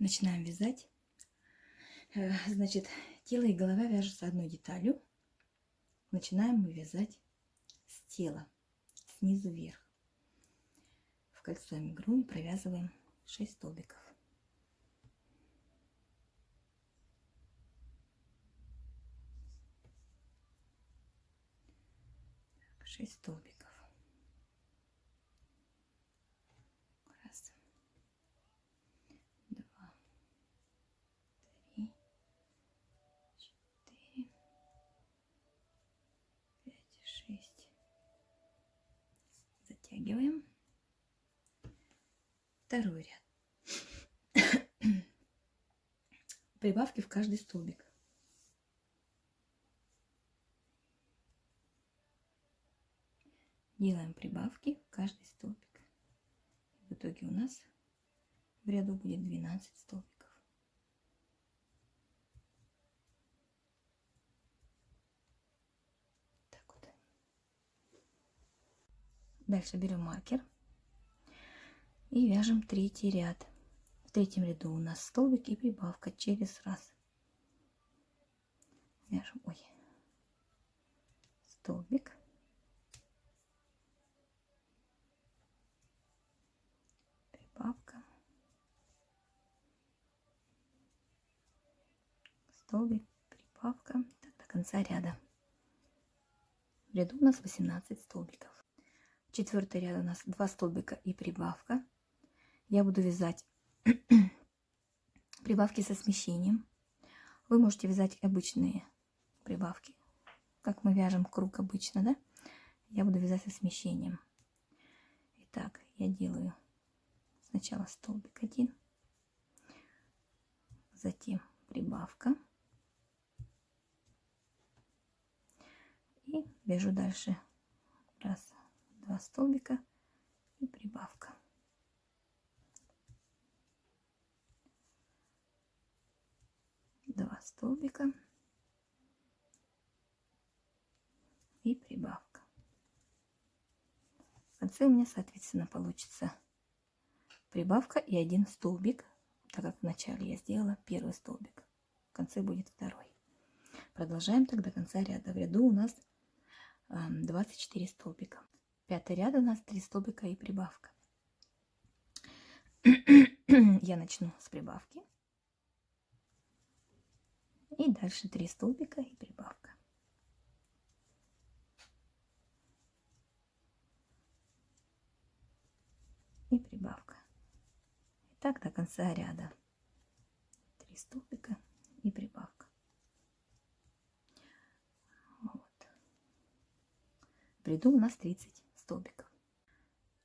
Начинаем вязать. Значит, тело и голова вяжутся одной деталью. Начинаем мы вязать с тела, снизу вверх. В кольцо амигуруми провязываем 6 столбиков. Так, 6 столбиков. Раз, два, три, 4, 5, 6. Затягиваем. Второй ряд. Прибавки в каждый столбик. Делаем прибавки в каждый столбик. В итоге у нас в ряду будет 12 столбиков. Так вот. Дальше берем маркер и вяжем третий ряд. В третьем ряду у нас столбик и прибавка через раз. Вяжем, столбик, прибавка, столбик, прибавка, так до конца ряда. В ряду у нас 18 столбиков. Четвертый ряд у нас 2 столбика и прибавка. Я буду вязать прибавки со смещением. Вы можете вязать обычные прибавки, как мы вяжем круг обычно, да? Я буду вязать со смещением. Итак, я делаю сначала столбик 1, затем прибавка и вяжу дальше. Раз, 2 столбика и прибавка. Два столбика и прибавка. В конце у меня, соответственно, получится прибавка и 1 столбик, так как вначале я сделала первый столбик. В конце будет второй. Продолжаем так до конца ряда. В ряду у нас 24 столбика. Пятый ряд у нас 3 столбика и прибавка. Я начну с прибавки. И дальше 3 столбика и прибавка. И прибавка. И так до конца ряда. 3 столбика и прибавка. Вот. В ряду у нас 30 столбиков.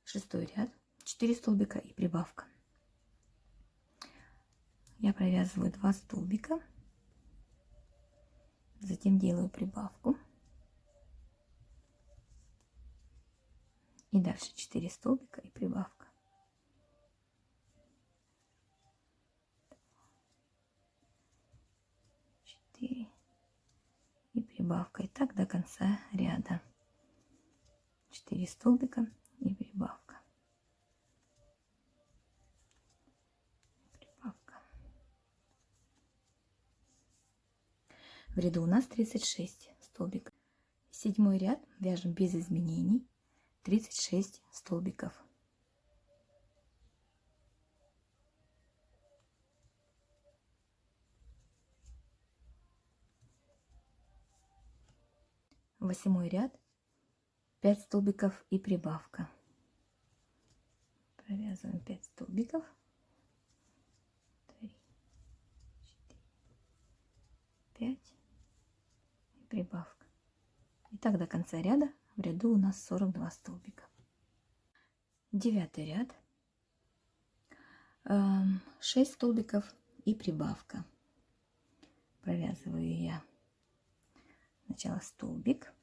Шестой ряд. 4 столбика и прибавка. Я провязываю 2 столбика. Затем делаю прибавку. И дальше 4 столбика и прибавка. И прибавка. И так до конца ряда. 4 столбика и прибавка. Прибавка. В ряду у нас 36 столбиков. Седьмой ряд вяжем без изменений. 36 столбиков. Восьмой ряд 5 столбиков и прибавка. Провязываем 5 столбиков. 3, 4, 5 и прибавка. И так до конца ряда. В ряду у нас 42 столбика. Девятый ряд 6 столбиков и прибавка. Провязываю я сначала столбик,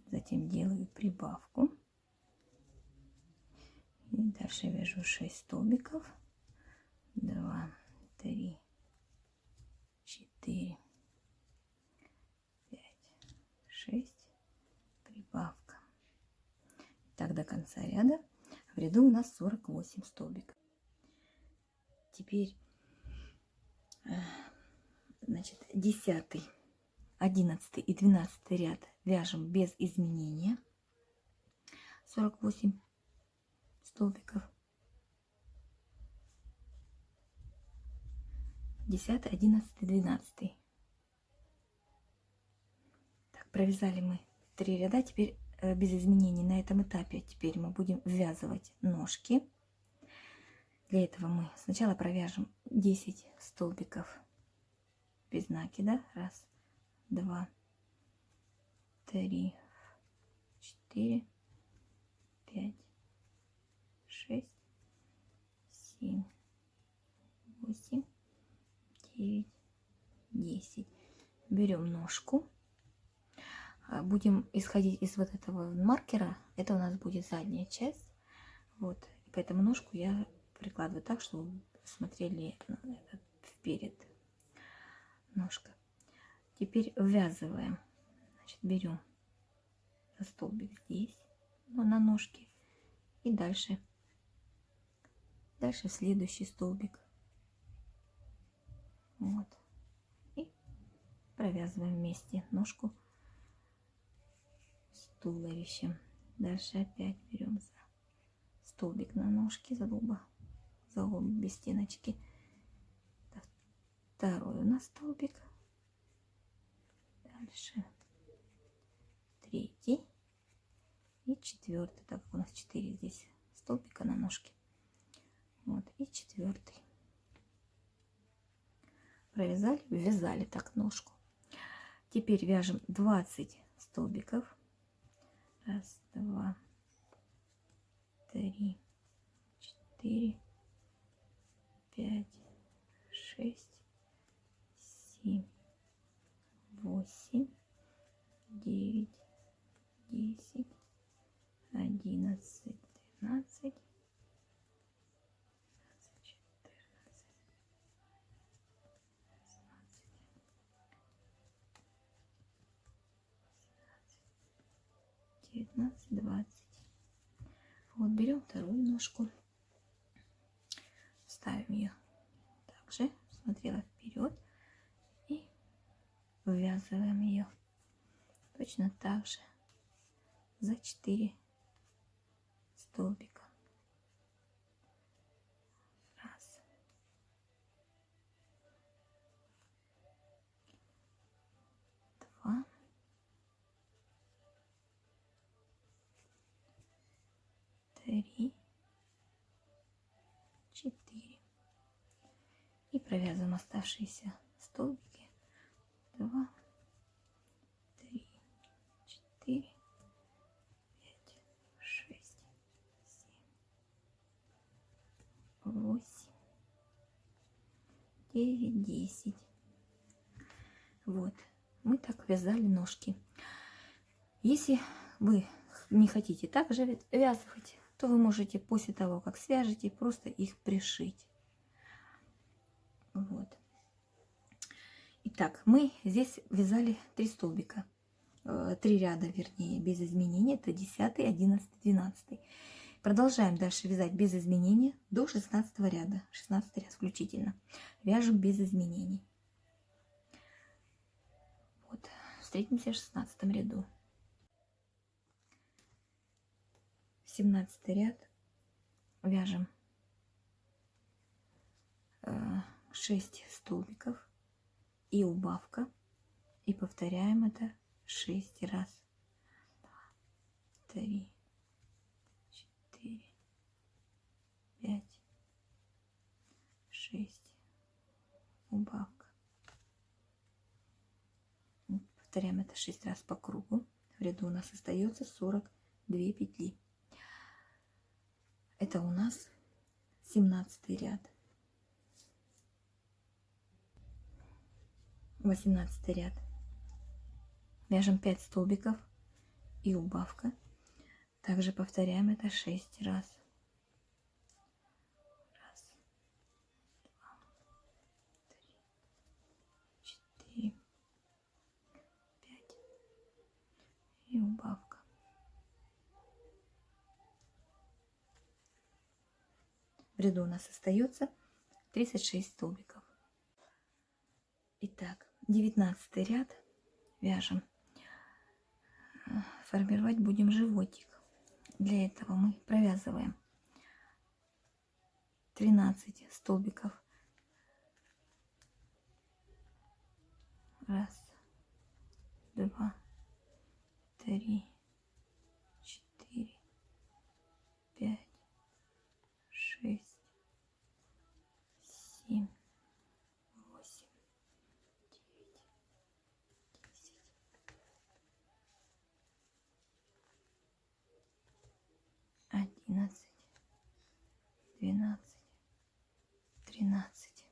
затем делаю прибавку и дальше вяжу 6 столбиков. 2, 3, 4, 5, 6, прибавка. Так до конца ряда. В ряду у нас 48 столбиков. Теперь Значит, 10, 11 и 12 ряд вяжем без изменения. 48 столбиков. 10, 11, 12. Так, провязали мы 3 ряда. Теперь без изменений на этом этапе. Теперь мы будем ввязывать ножки. Для этого мы сначала провяжем 10 столбиков без накида. 1, 2, 3, 4, 5, 6, 7, 8, 9, 10. Берем ножку. Будем исходить из вот этого маркера. Это у нас будет задняя часть. Вот. Поэтому ножку я прикладываю так, чтобы вы смотрели вперед. Ножка. Теперь ввязываем. Значит, берем за столбик здесь, на ножке. И дальше в следующий столбик. Вот. И провязываем вместе ножку с туловищем. Дальше опять берем за столбик на ножке, за обе без стеночки. Второй у нас столбик. Дальше 3 и 4. Так как у нас 4 здесь столбика на ножке. Вот, и 4. Провязали, ввязали так ножку. Теперь вяжем 20 столбиков. 1, 2, 3, 4, 5, 6, 7, 8, 9, 10, 11, 12, 19, 20. Вот берем вторую ножку, ставим ее также, смотрела вперед, и ввязываем ее точно так же за 4 столбика. 1, 2, 3, 4. И провязываем оставшиеся столбики. 2, 3, 4, 5, 6, 7, 8, 9, 10. Вот. Мы так вязали ножки. Если вы не хотите так же вязывать, то вы можете после того, как свяжете, просто их пришить. Вот. Итак, мы здесь вязали 3 столбика. 3 ряда, вернее, без изменений. Это 10, 11, 12. Продолжаем дальше вязать без изменений до 16 ряда. 16 ряд включительно. Вяжем без изменений. Вот. Встретимся в 16 ряду. 17 ряд. Вяжем 6 столбиков и убавка. И повторяем это 6 раз. 2, 3, 4, 5, 6. Убавка. Повторяем это 6 раз по кругу. В ряду у нас остается 42 петли. Это у нас 17 ряд. 18 ряд. Вяжем 5 столбиков и убавка. Также повторяем это 6 раз. 1, 2, 3, 4, 5 и убавка. В ряду у нас остается 36 столбиков. Итак, 19 ряд вяжем. Формировать будем животик. Для этого мы провязываем 13 столбиков. Раз, два, три, 4, 5, 6, 7, 8, 9, 10, 11, 12, 13.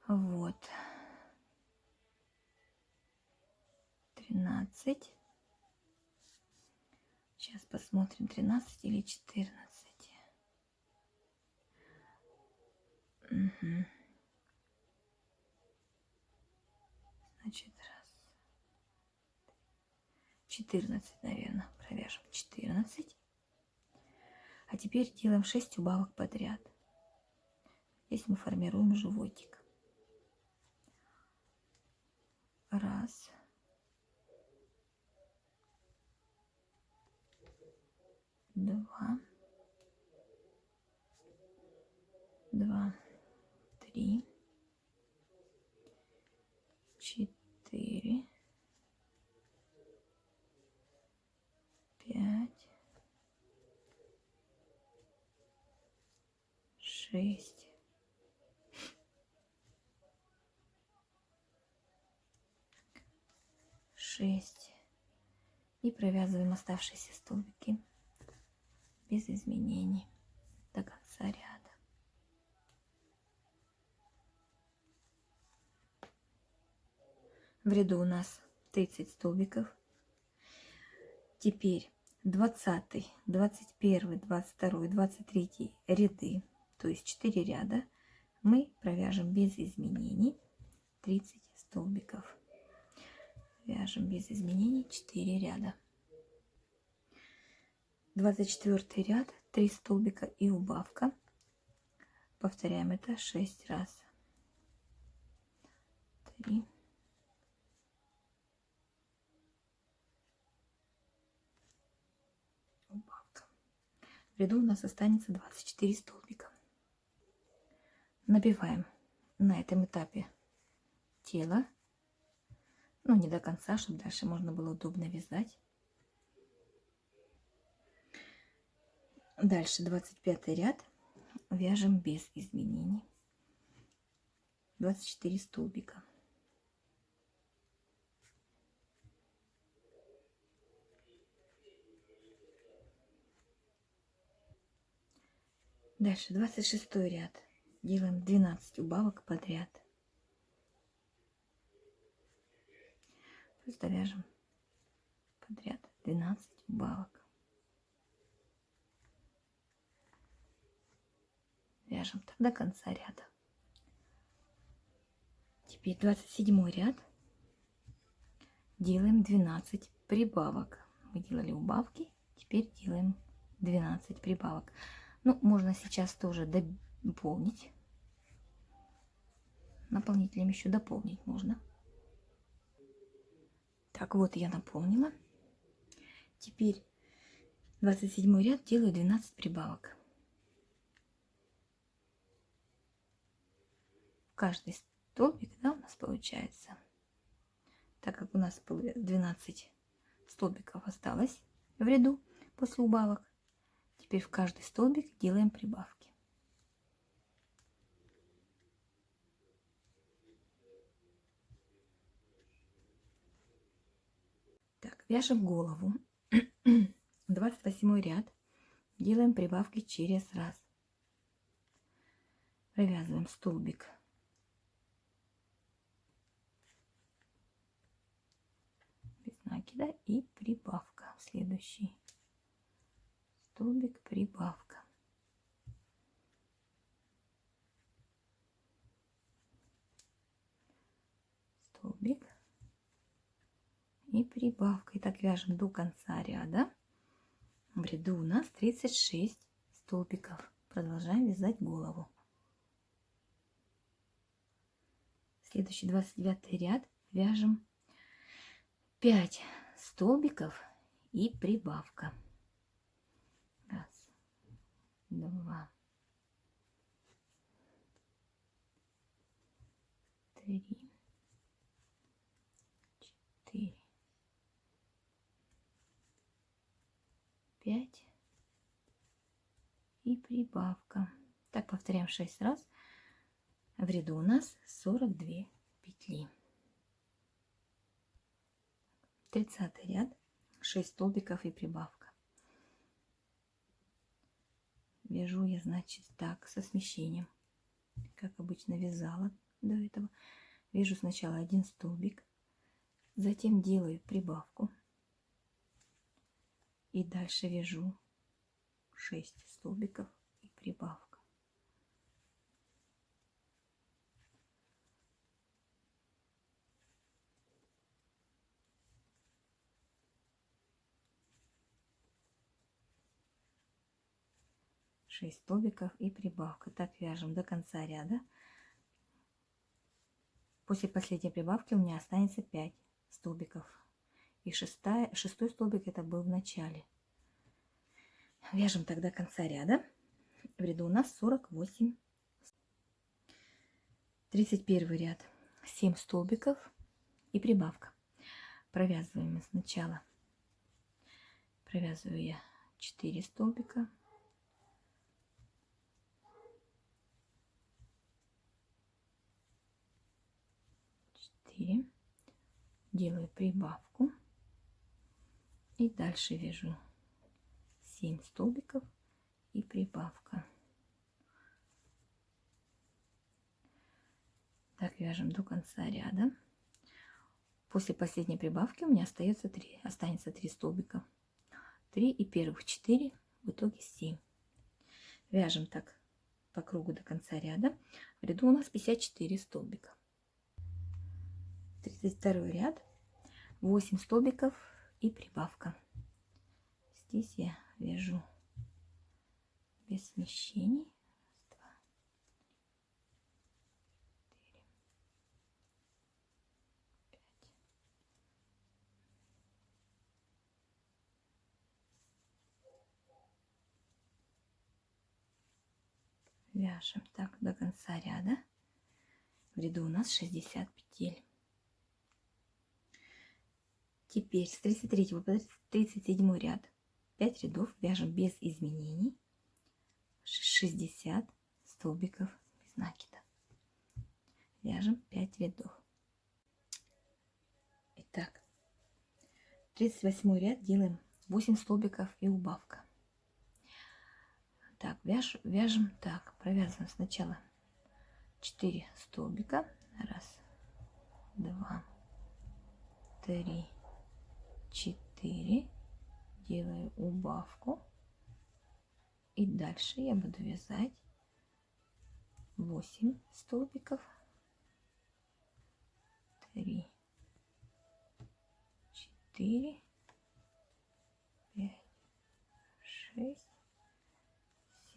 Вот. 13. Сейчас посмотрим, 13 или 14. Угу. Значит, раз. 14, наверное, провяжем 14. А теперь делаем 6 убавок подряд. Здесь мы формируем животик. Раз. Два. 2, 3, 4, 5, 6, 6. И провязываем оставшиеся столбики без изменений до конца ряда. В ряду у нас 30 столбиков. Теперь 20, 21, 22, 23 ряды, то есть 4 ряда, мы провяжем без изменений 30 столбиков. Вяжем без изменений 4 ряда. 24 ряд, 3 столбика и убавка. Повторяем это 6 раз. 3, убавка. В ряду у нас останется 24 столбика. Набиваем на этом этапе тело, но не до конца, чтобы дальше можно было удобно вязать. Дальше 25 ряд вяжем без изменений. 24 столбика. Дальше 26 ряд. Делаем 12 убавок подряд. Просто вяжем подряд 12 убавок. Вяжем так до конца ряда. Теперь 27 ряд. Делаем 12 прибавок. Мы делали убавки, теперь делаем 12 прибавок. Ну, можно сейчас тоже дополнить. Наполнителем еще дополнить можно. Так, вот я наполнила. Теперь 27 ряд делаю 12 прибавок. Каждый столбик, да, у нас получается. Так как у нас 12 столбиков осталось в ряду после убавок, теперь в каждый столбик делаем прибавки. Так, вяжем голову. 28 ряд. Делаем прибавки через раз. Провязываем столбик. Без накида и прибавка. Следующий столбик, прибавка. Столбик и прибавка. И так вяжем до конца ряда. В ряду у нас 36 столбиков. Продолжаем вязать голову. Следующий 29 ряд вяжем 5 столбиков и прибавка. Раз, два, три, 4, 5 и прибавка. Так повторяем 6 раз. В ряду у нас 42 петли. 30 ряд, 6 столбиков и прибавка. Вяжу я, значит, так, со смещением, как обычно вязала до этого. Вяжу сначала 1 столбик, затем делаю прибавку и дальше вяжу 6 столбиков и прибавка. Шесть столбиков и прибавка. Так вяжем до конца ряда. После последней прибавки у меня останется 5 столбиков. И шестой столбик это был в начале. Вяжем тогда до конца ряда. В ряду у нас 48. 31 ряд. 7 столбиков и прибавка. Провязываем сначала. Провязываю я 4 столбика. 4. Делаю прибавку. И дальше вяжу 7 столбиков и прибавка. Так вяжем до конца ряда. После последней прибавки у меня останется 3 столбика. 3 и первых 4, в итоге 7. Вяжем так по кругу до конца ряда. В ряду у нас 54 столбика. 32 ряд, 8 столбиков и прибавка. Здесь я вяжу без смещений. 2, 4, 5. Вяжем так до конца ряда. В ряду у нас 60 петель. Теперь с 33 по 37 ряд 5 рядов вяжем без изменений. 60 столбиков без накида. Вяжем 5 рядов. Итак, 38 ряд делаем 8 столбиков и убавка. Так, вяжем так, провязываем сначала 4 столбика. Раз, два, 3, 4. Делаю убавку. И дальше я буду вязать 8 столбиков. 3, 4, 5, 6,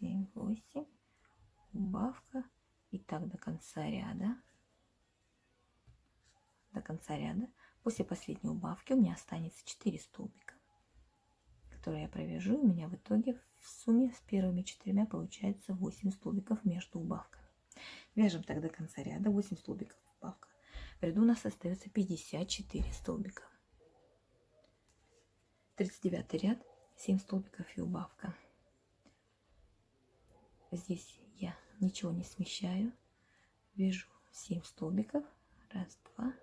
7, 8. Убавка. И так до конца ряда. До конца ряда. После последней убавки у меня останется 4 столбика, которые я провяжу. У меня в итоге в сумме с первыми 4 получается 8 столбиков между убавками. Вяжем тогда до конца ряда 8 столбиков убавка. В ряду у нас остается 54 столбика. 39 ряд, 7 столбиков и убавка. Здесь я ничего не смещаю. Вяжу 7 столбиков. Раз, два,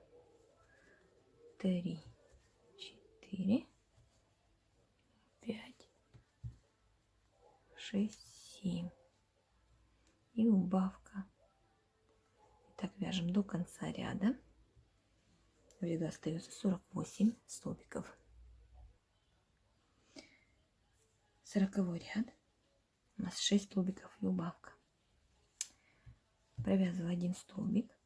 3, 4, 5, 6, 7. И убавка. Так вяжем до конца ряда. В ряду остается 48 столбиков. 40 ряд. У нас 6 столбиков и убавка. Провязываю 1 столбик.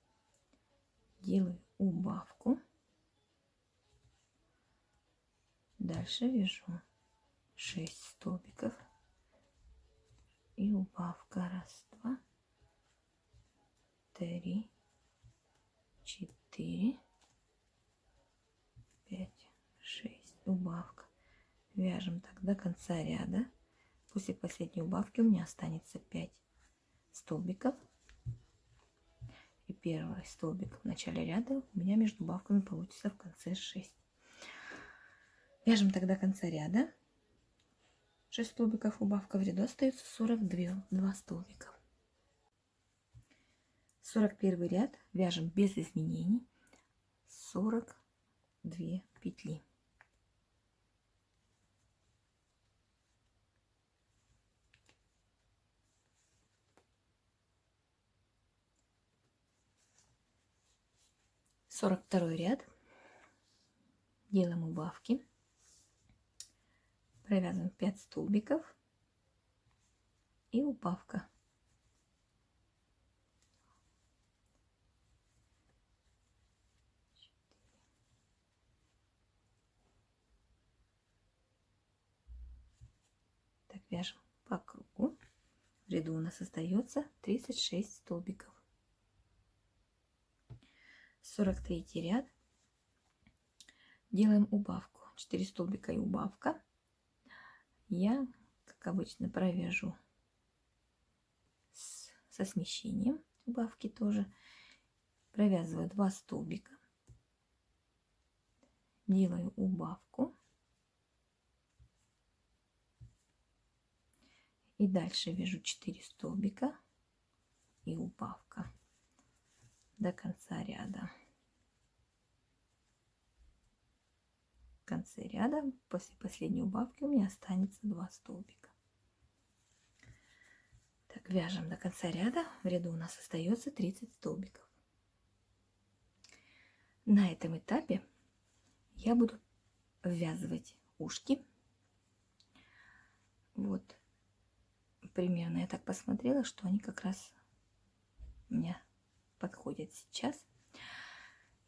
Делаю убавку. Дальше вяжу 6 столбиков и убавка. Раз, два, 3, 4, 5, 6, убавка. Вяжем так до конца ряда. После последней убавки у меня останется 5 столбиков. И первый столбик в начале ряда у меня между убавками получится в конце 6. Вяжем тогда до конца ряда. 6 столбиков убавка, в ряду остается 42 столбика. 41 ряд вяжем без изменений 42 петли. Сорок второй ряд делаем убавки, провязываем 5 столбиков и убавка. Так, вяжем по кругу. В ряду у нас остается 36 столбиков. 43 ряд делаем убавку. 4 столбика и убавка. Я, как обычно, провяжу со смещением убавки тоже. Провязываю 2 столбика, делаю убавку и дальше вяжу 4 столбика и убавка до конца ряда. В конце ряда после последней убавки у меня останется 2 столбика. Так, вяжем до конца ряда. В ряду у нас остается 30 столбиков. На этом этапе я буду ввязывать ушки. Вот примерно я так посмотрела, что они как раз у меня подходят сейчас.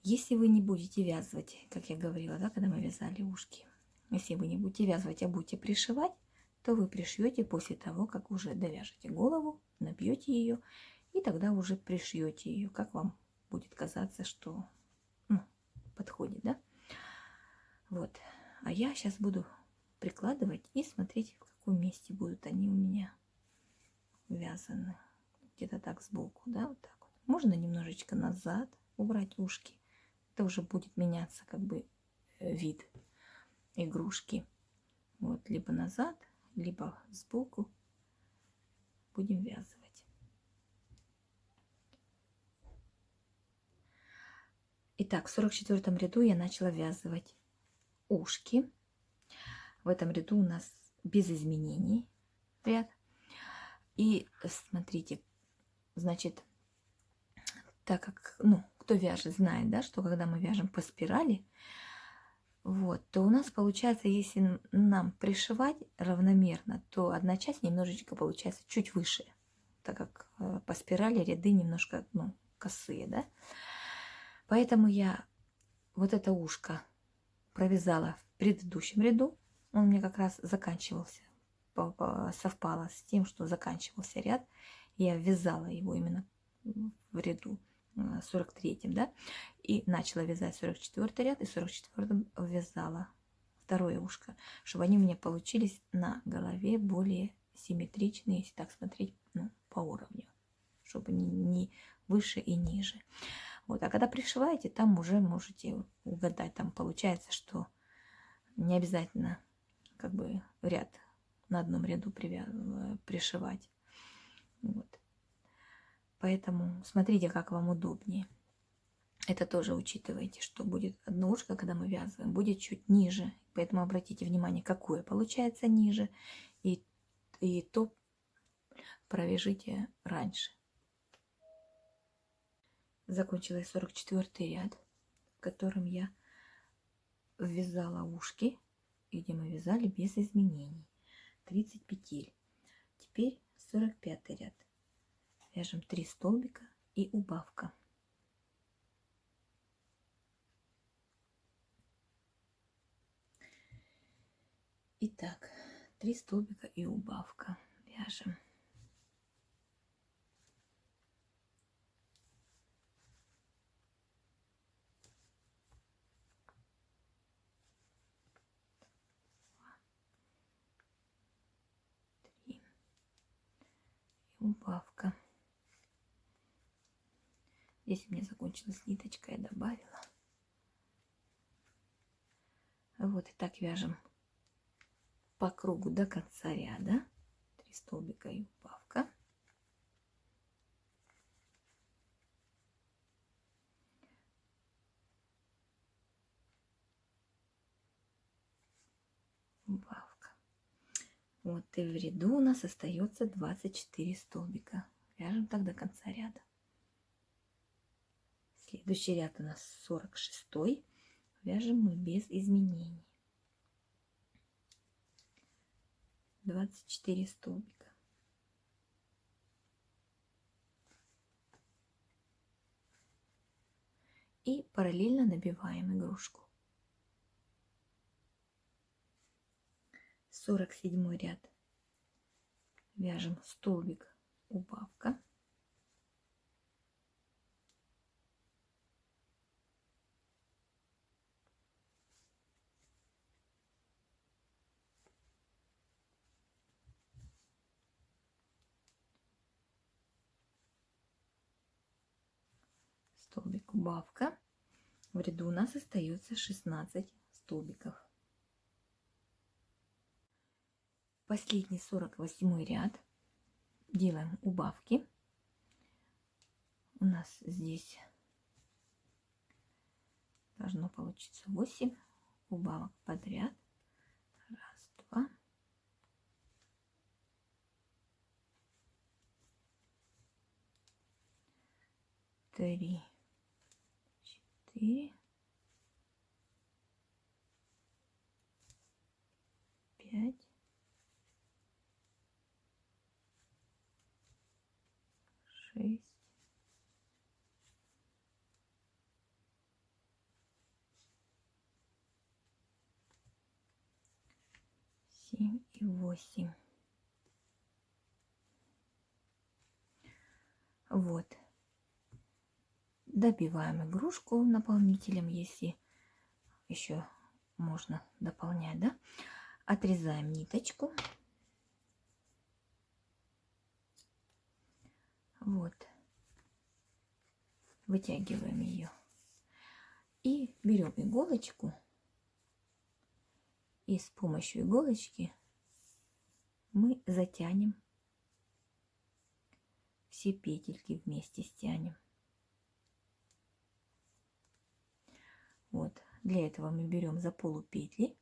Если вы не будете вязывать, как я говорила, да, когда мы вязали ушки, если вы не будете вязывать, а будете пришивать, то вы пришьете после того, как уже довяжете голову, набьете ее, и тогда уже пришьете ее, как вам будет казаться, что подходит, да? Вот. А я сейчас буду прикладывать и смотреть, в каком месте будут они у меня вязаны. Где-то так сбоку, да, вот так вот. Можно немножечко назад убрать ушки. Это уже будет меняться как бы вид игрушки. Вот, либо назад, либо сбоку будем вязывать. Итак, в 44 ряду я начала вязывать ушки. В этом ряду у нас без изменений ряд. И смотрите, значит, так как, кто вяжет, знает, да, что когда мы вяжем по спирали, вот, то у нас получается, если нам пришивать равномерно, то одна часть немножечко получается чуть выше, так как по спирали ряды немножко, косые, да. Поэтому я вот это ушко провязала в предыдущем ряду. Он мне как раз заканчивался, совпало с тем, что заканчивался ряд. Я вязала его именно в ряду 43-м, да, и начала вязать 44 ряд, и в 44-м вязала второе ушко, чтобы они у меня получились на голове более симметричные, если так смотреть, по уровню, чтобы не выше и ниже. Вот, а когда пришиваете, там уже можете угадать, там получается, что не обязательно как бы ряд на одном ряду пришивать. Вот. Поэтому смотрите, как вам удобнее. Это тоже учитывайте, что будет одно ушко, когда мы вязываем, будет чуть ниже. Поэтому обратите внимание, какое получается ниже, и то провяжите раньше. Закончилась 44 ряд, в котором я ввязала ушки, и где мы вязали без изменений. 30 петель. Теперь 45 ряд. Вяжем 3 столбика и убавка. Итак, 3 столбика и убавка. Вяжем. убавка. Здесь у меня закончилась ниточка, я добавила. Вот и так вяжем по кругу до конца ряда. 3 столбика и убавка. Убавка. Вот и в ряду у нас остается 24 столбика. Вяжем так до конца ряда. Следующий ряд у нас 46. Вяжем мы без изменений. 24 столбика. И параллельно набиваем игрушку. 47 ряд. Вяжем столбик, убавка. Столбик, убавка. В ряду у нас остается 16 столбиков. Последний 48 ряд. Делаем убавки. У нас здесь должно получиться 8 убавок подряд. Раз, два. Три, 4, 5, 6, 7 и 8. Вот. Добиваем игрушку наполнителем, если еще можно дополнять, да? Отрезаем ниточку. Вот. Вытягиваем ее. И берем иголочку. И с помощью иголочки мы затянем все петельки, вместе стянем. Вот. Для этого мы берем за полупетли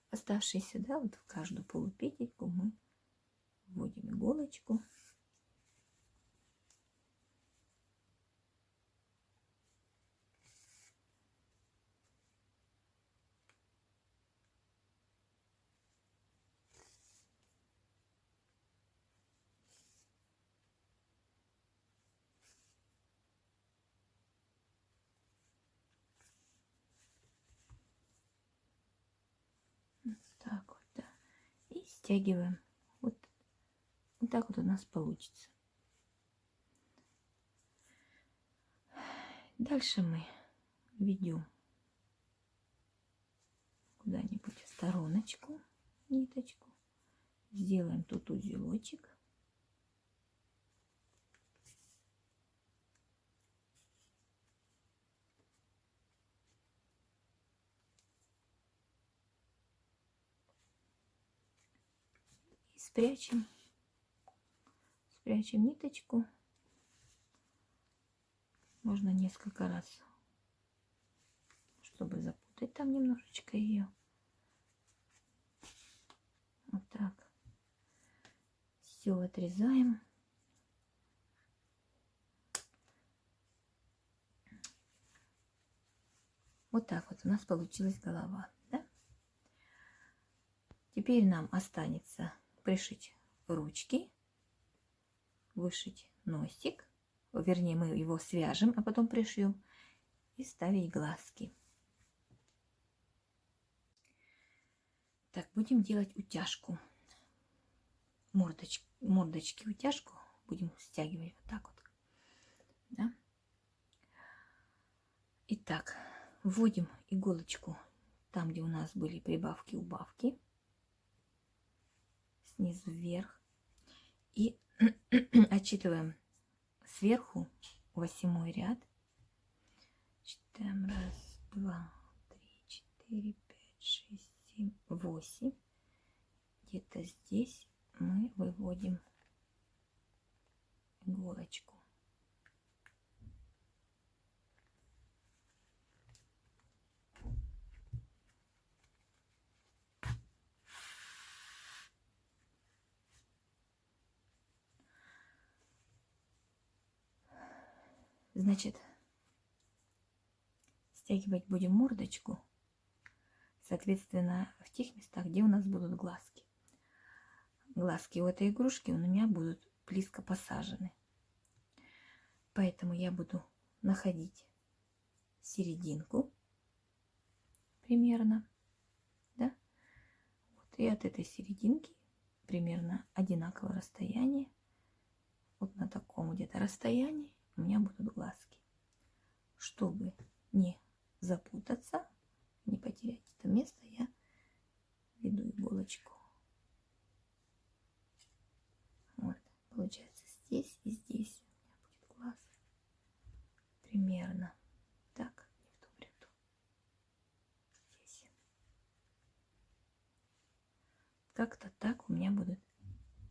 оставшиеся, да, вот в каждую полупетельку мы вводим иголочку. Так вот, да. И стягиваем. Вот так вот у нас получится. Дальше мы ведем куда-нибудь в стороночку ниточку. Сделаем тут узелочек. И спрячем ниточку. Можно несколько раз, чтобы запутать там немножечко ее. Вот так. Все отрезаем. Вот так вот у нас получилась голова. Да? Теперь нам останется пришить ручки, вышить носик. Вернее, мы его свяжем, а потом пришьем. И ставить глазки. Так, будем делать утяжку. Мордочки утяжку будем стягивать вот так вот. Да? Итак, вводим иголочку там, где у нас были прибавки, убавки. Снизу вверх. И Отчитываем сверху 8-й ряд. Считаем 1, 2, 3, 4, 5, 6, 7, 8. Где-то здесь мы выводим иголочку. Значит, стягивать будем мордочку, соответственно, в тех местах, где у нас будут глазки. Глазки у этой игрушки у меня будут близко посажены. Поэтому я буду находить серединку примерно, да? Вот, и от этой серединки примерно одинаковое расстояние. Вот на таком где-то расстоянии у меня будут глазки. Чтобы не запутаться, не потерять это место, я веду иголочку. Вот, получается здесь и здесь у меня будет глаз. Примерно так, не в том ряду. Здесь. Как-то так у меня будут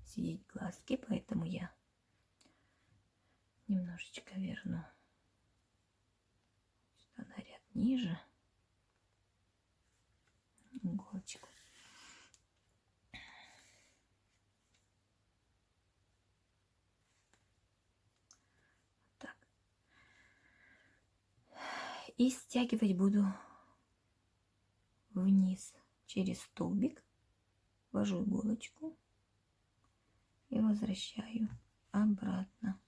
сидеть глазки, поэтому я немножечко верну сюда на ряд ниже иголочку. Так. И стягивать буду вниз через столбик, ввожу иголочку и возвращаю обратно.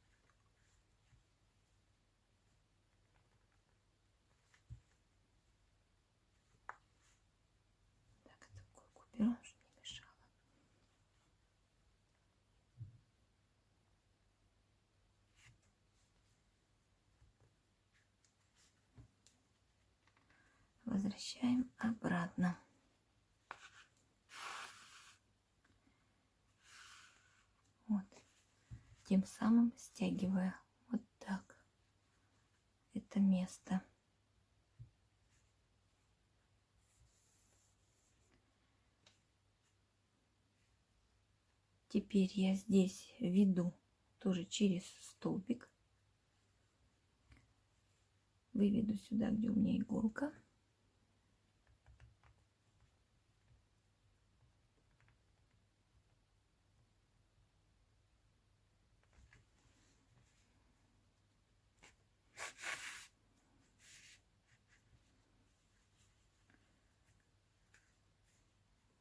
Так, такую уберу, чтобы не мешало. Возвращаем обратно. Вот. Тем самым стягивая вот так это место. Теперь я здесь веду тоже через столбик. Выведу сюда, где у меня иголка.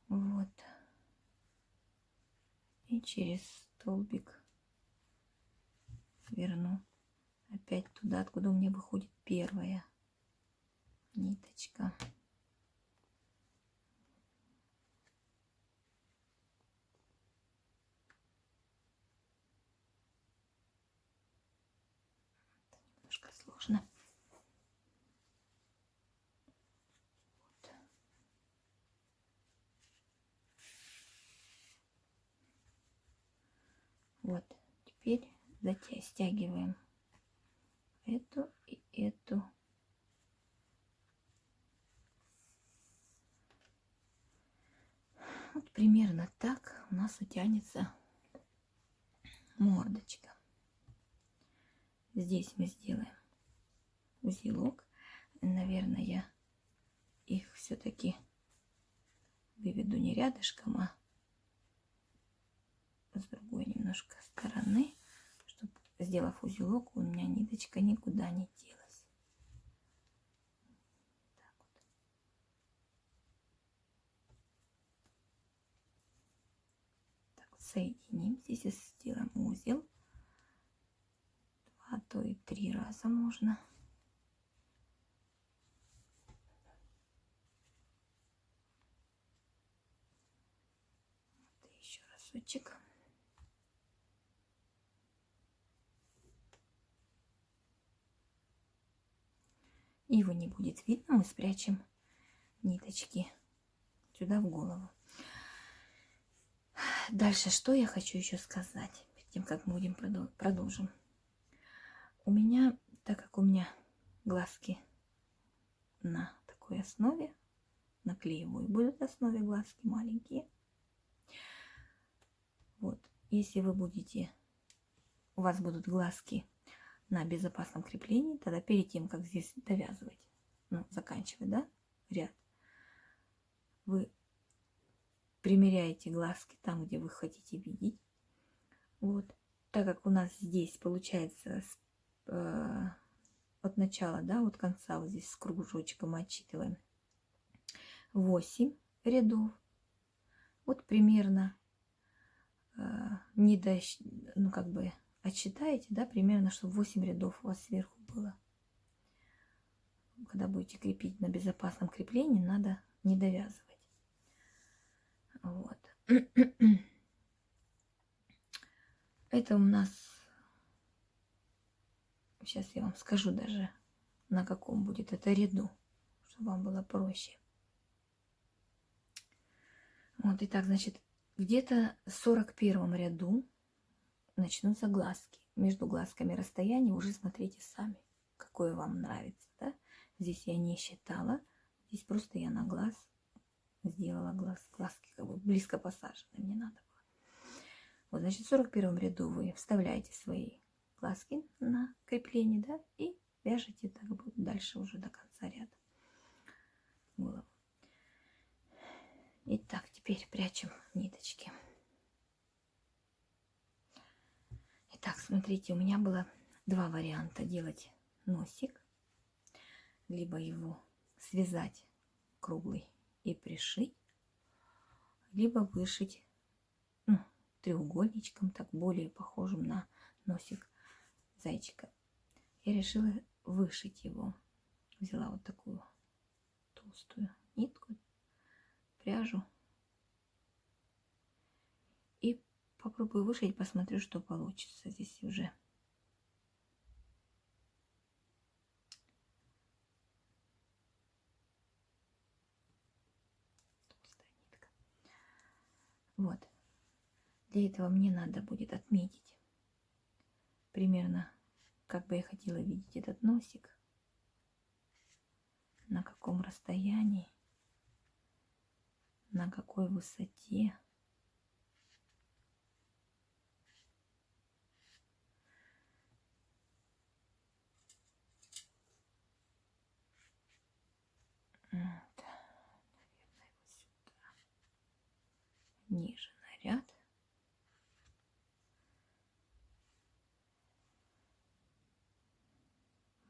Вот. И через столбик верну опять туда, откуда у меня выходит первая ниточка. Это немножко сложно. Вот, теперь стягиваем эту и эту. Вот примерно так у нас утянется мордочка. Здесь мы сделаем узелок. Наверное, я их все-таки выведу не рядышком, а с другой немножко стороны, чтобы, сделав узелок, у меня ниточка никуда не делась. Так вот. Так вот, соединим здесь и сделаем узел. 2, то и 3 раза можно. Вот, еще разочек. Его не будет видно, мы спрячем ниточки сюда в голову. Дальше, что я хочу еще сказать. тем, как мы будем продолжим. У меня, так как у меня глазки на такой основе, на клеевой будут основе глазки маленькие. Вот, если вы будете, у вас будут глазки на безопасном креплении, тогда перед тем, как здесь довязывать, ну, заканчивать, да, ряд, вы примеряете глазки там, где вы хотите видеть. Вот, так как у нас здесь получается от начала, да, от конца, вот здесь с кружочком мы отсчитываем 8 рядов. Вот примерно ну, как бы отсчитаете, да, примерно, чтобы 8 рядов у вас сверху было. Когда будете крепить на безопасном креплении, надо не довязывать. Вот. Это у нас, сейчас я вам скажу даже, на каком будет это ряду, чтобы вам было проще. Вот, итак, значит, где-то в 41 ряду начнутся глазки. Между глазками расстояние уже смотрите сами, какое вам нравится, да? Здесь я не считала, здесь просто я на глаз сделала глазки, как бы близко посажены, мне надо было. Вот, значит, в 41 ряду вы вставляете свои глазки на крепление, да, и вяжете так дальше уже до конца ряда голову. Итак, теперь прячем ниточки. Итак, смотрите, у меня было два варианта делать носик. Либо его связать круглый и пришить, либо вышить, ну, треугольничком, так более похожим на носик зайчика. Я решила вышить его. Взяла вот такую толстую нитку, пряжу и попробую вышить, посмотрю, что получится здесь уже. Толстая нитка. Вот. Для этого мне надо будет отметить примерно, как бы я хотела видеть этот носик, на каком расстоянии, на какой высоте. Вот, наверное, вот сюда, ниже на ряд.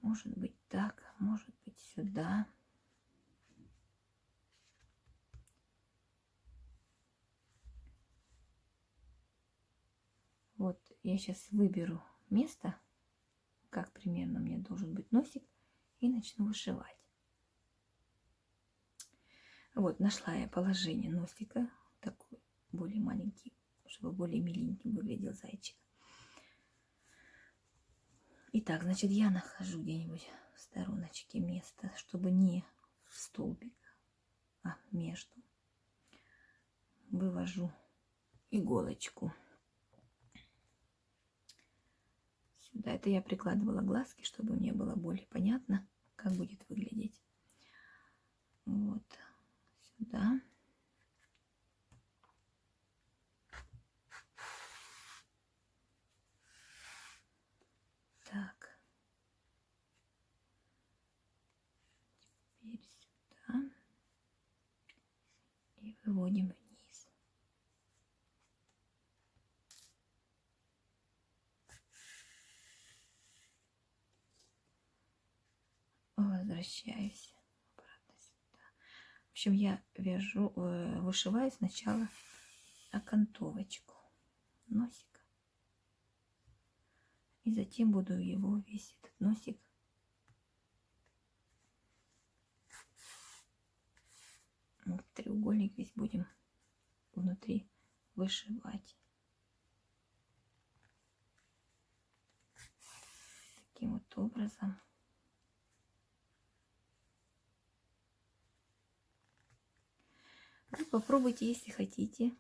Может быть так, может быть сюда. Вот я сейчас выберу место, как примерно мне должен быть носик, и начну вышивать. Вот, нашла я положение носика, такой более маленький, чтобы более миленьким выглядел зайчик. Итак, значит, я нахожу где-нибудь в стороночке место, чтобы не в столбик, а между. Вывожу иголочку. Сюда. Это я прикладывала глазки, чтобы мне было более понятно, как будет выглядеть. Вот сюда. Так. Теперь сюда. И выводим вниз. Возвращаюсь обратно сюда. В общем, я вяжу, вышиваю сначала окантовочку носика. И затем буду его весь этот носик треугольник весь будем внутри вышивать. Таким вот образом. Вы попробуйте, если хотите,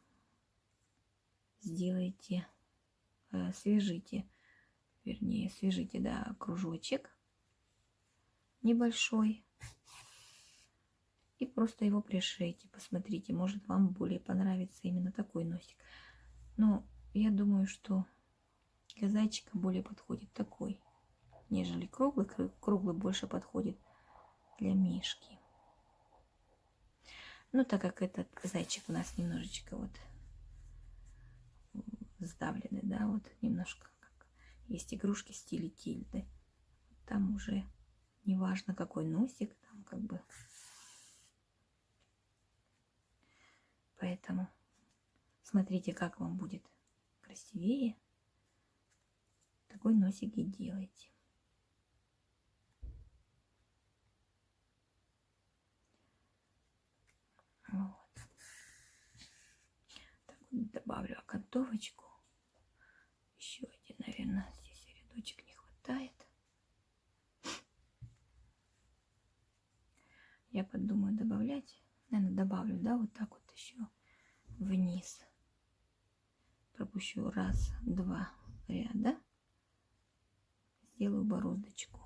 сделайте свяжите, вернее, свяжите, да, кружочек небольшой и просто его пришейте. Посмотрите, может вам более понравится именно такой носик. Но я думаю, что для зайчика более подходит такой, нежели круглый. Круглый больше подходит для мишки. Но так как этот зайчик у нас немножечко вот сдавленный, да, вот немножко как есть игрушки в стиле тильды. Там уже не важно какой носик, там как бы. Поэтому смотрите, как вам будет красивее. Такой носик и делайте. Вот. Так вот добавлю окантовочку. Еще один, наверное, здесь рядочек не хватает. Я подумаю добавлять. Наверное, добавлю, да, вот так вот еще вниз. Пропущу раз, два ряда. Сделаю бороздочку.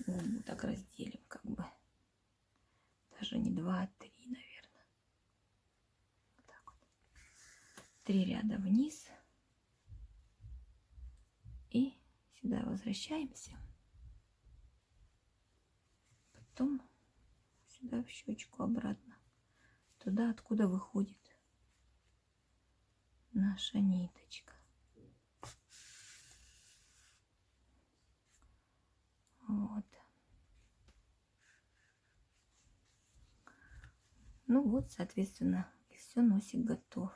Губу так разделим, как бы. Даже не два, а три, наверное. Вот так вот. 3 ряда вниз. И сюда возвращаемся. Потом сюда в щечку обратно. Туда, откуда выходит наша ниточка. Вот. Ну вот, соответственно, и все, носик готов.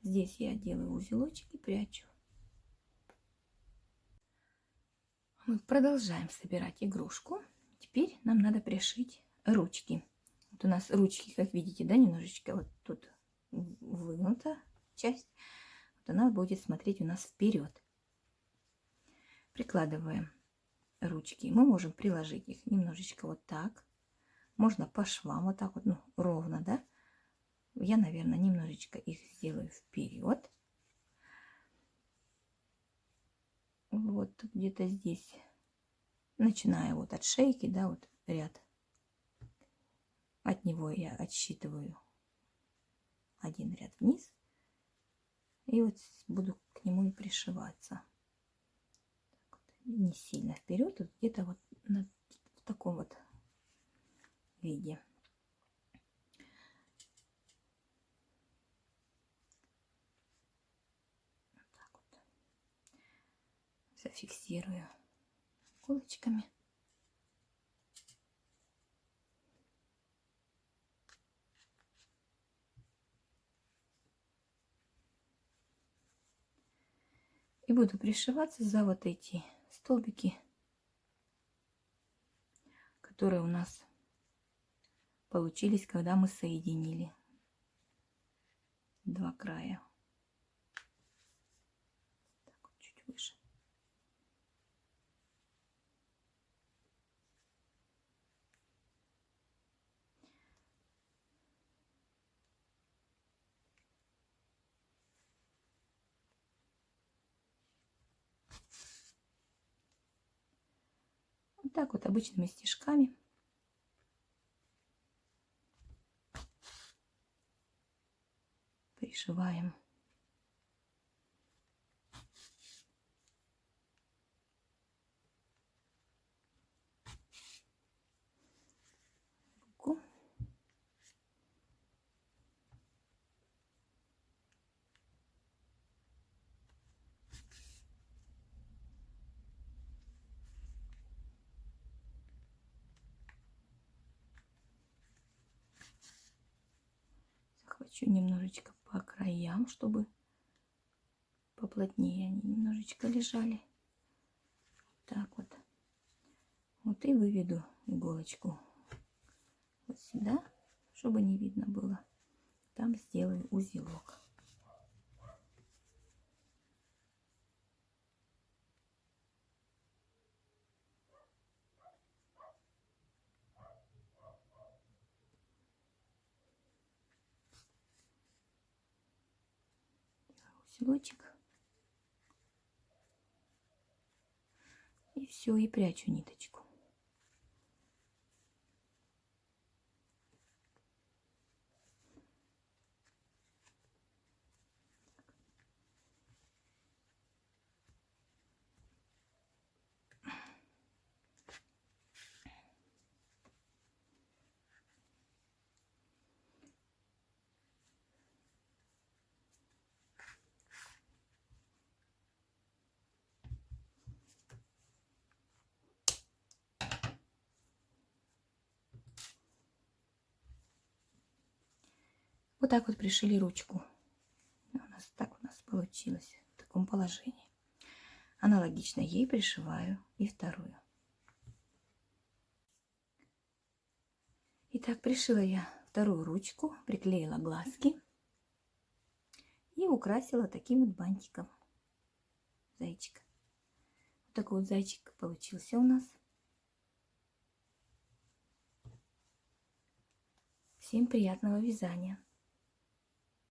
Здесь я делаю узелочек и прячу. Мы продолжаем собирать игрушку. Теперь нам надо пришить ручки. Вот у нас ручки, как видите, да, немножечко вот тут выгнута часть. Вот она будет смотреть у нас вперед. Прикладываем ручки. Мы можем приложить их немножечко вот так. Можно по швам вот так вот, ну, ровно, да. Я, наверное, немножечко их сделаю вперед. Вот где-то здесь, начиная вот от шейки, да, вот ряд. От него я отсчитываю один ряд вниз. И вот буду к нему и пришиваться. Так вот, не сильно вперед, вот где-то вот в таком вот виде. Вот так вот. Зафиксирую иголочками. И буду пришиваться за вот эти столбики, которые у нас получились, когда мы соединили два края. Так вот, чуть выше. Вот так вот обычными стежками. Пришиваем. Руку. Захвачу немножечко по краям, чтобы поплотнее они немножечко лежали. Так вот. Вот и выведу иголочку вот сюда, чтобы не видно было. Там сделаю узелок. узелочек. И все, и прячу ниточку. Вот так вот пришили ручку. Так у нас получилось в таком положении. Аналогично ей пришиваю и вторую. Итак, пришила я вторую ручку, приклеила глазки и украсила таким вот бантиком зайчика. Вот такой вот зайчик получился у нас. Всем приятного вязания!